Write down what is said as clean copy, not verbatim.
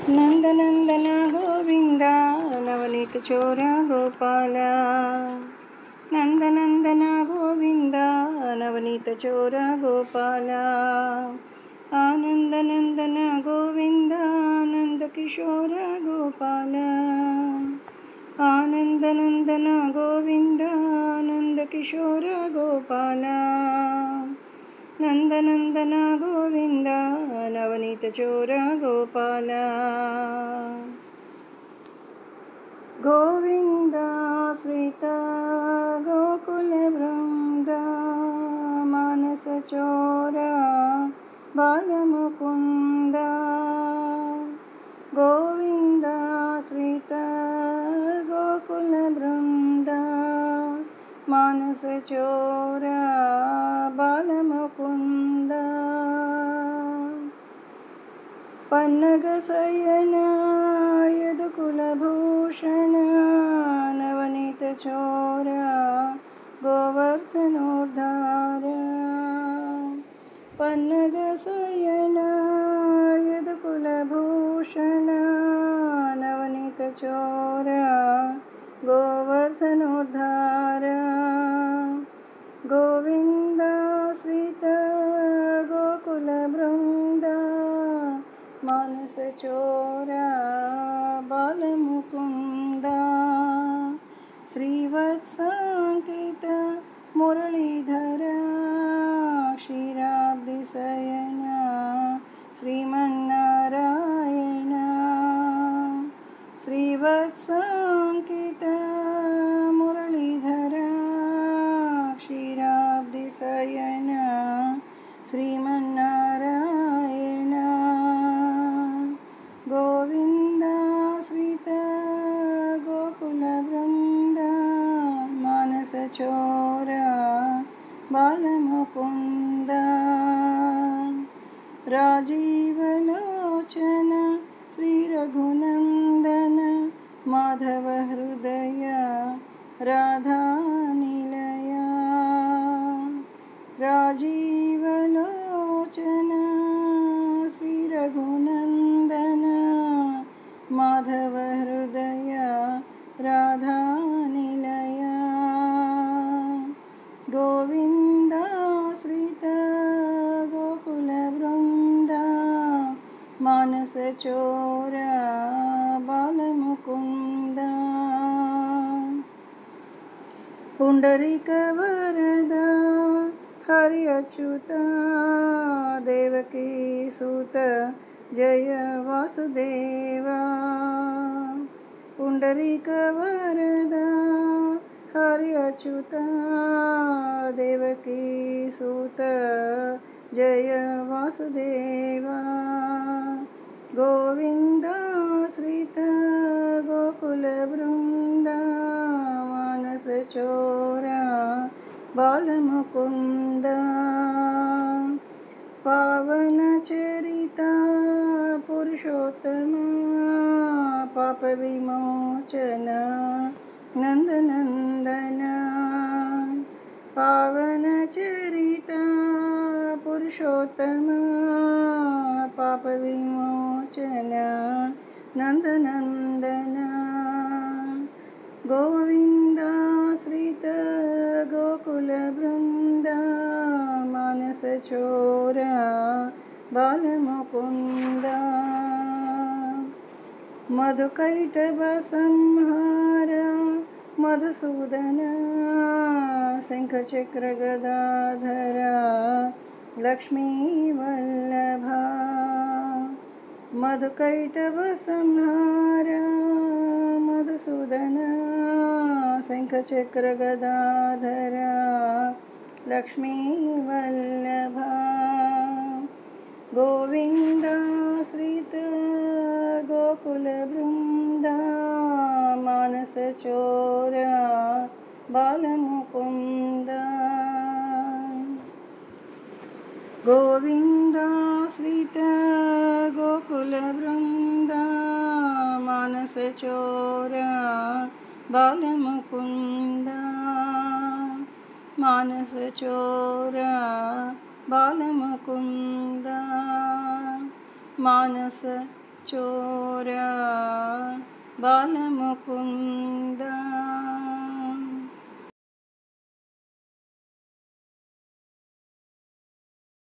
नंदनंदन गोविंद नवनीत चोरा गोपाल नंदनंदन गोविंद नवनीत चोरा गोपाल आनंदनंदन गोविंद नंद किशोर गोपाल आनंदनंदन गोविंद नंद किशोर गोपाल नंदनंदन गोविंद नवनीत चोर गोपाल गोविंद श्रीत गोकुल वृंद मानस चोर बालमुकुंद गोविंद श्रीत गोकुल वृंद मानस चोर बालमुकुंद पन्नग शयन यदुकुलभूषण नवनीत चोर गोवर्धनोद्धार पन्नग शयन यदुकुलभूषण नवनीत चोर गोवर्धनोद्धार गोविंद श्रीत गोकुल वृंद मानस चोर बालमुकुंद श्रीवत्सांकित मुरलीधर क्षीराब्धिशयन श्रीमन्नारायण श्रीवत्सांकित मुरलीधर क्षीराब्धिशयन श्रीमन्नारायण गोविंद श्रीत गोकुल वृंद मानस चोर बालमुकुंद राजीवलोचन श्री रघुनंदन माधव हृदय राधा निलय राजीवलोचन श्री रघुनंदन माधव हृदय राधा निलय गोविंद श्रीत गोकुल वृंद मानस चोर बालमुकुंद पुंडरीक वरद हरि अच्युत देवकी सुत जय वासुदेव पुंडरीक वरद हरि अच्युत देवकी सुत जय वासुदेव गोविंद श्रीत गोकुल वृंद मानस चोर बालमुकुंद पावन चरिता पुरुषोत्तम पाप विमोचन नंदनंदन पावन चरिता पुरुषोत्तम पाप विमोचन नंदनंदन गोविंद श्रीत गोकुल वृंद मानस चोर बालमुकुंद मधुकैटभ संहार मधुसूदन शंखचक्र गदाधर लक्ष्मी वल्लभ मधुकैटभ संहार मधुसूदन शंखचक्र गदाधर लक्ष्मी वल्लभ गोविंद श्रीत गोकुल वृंद मानस चोर बालमुकुंद गोविंद श्रीत गोकुल वृंद मानस चोर बालमुकुंद मानस चोर बालमुकुंद मानस चोर बालमुकुंद